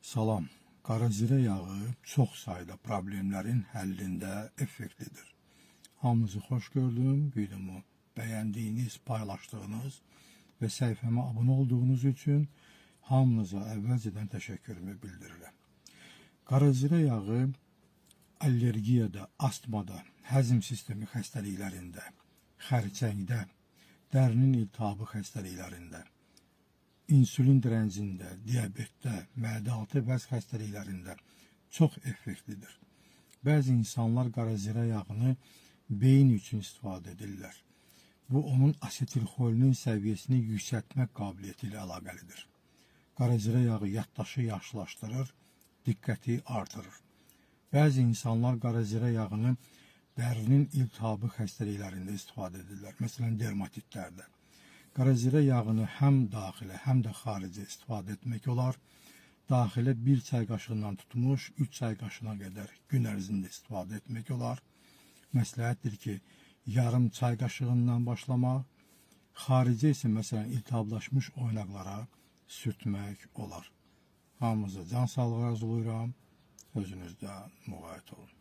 Salam. Qaracirə yağı çox sayda problemlərin həllində effektlidir. Hamınızı xoş gördüm. Videomu bəyəndiyiniz, paylaşdığınız və səhifəmə abunə olduğunuz üçün hamınıza əvvəlcədən təşəkkürümü bildirirəm. Qaracirə yağı allergiyada, astmada, həzm sistemi xəstəliklərində, xərçəngdə, dərinin iltihabı xəstəliklərində, insülin direncində, diabetdə, mədə-altı vəz xəstəliklərində çox effektlidir. Bəzi insanlar qaracirə yağını beyin üçün istifadə edirlər. Bu, onun asetilxolinin səviyyəsini yüksəltmək qabiliyyəti ilə əlaqəlidir. Qaracirə yağı yaddaşı yaxşılaşdırır, diqqəti artırır. Bəzi insanlar qaracirə yağını dərinin iltihabı xəstəliklərində istifadə edirlər. Məsələn, dermatitlərdə. Qaracirə yağını həm daxilə, həm də xarici istifadə etmək olar. Daxilə 1 çay qaşığından tutmuş 3 çay qaşığına qədər gün ərzində istifadə etmək olar. Məsləhətdir ki, yarım çay qaşığından başlamaq, xarici isə məsələn iltihablaşmış oynaqlara sürtmək olar. Hamınıza can sağlığı arzulayıram. Özünüzdən müğayət olun.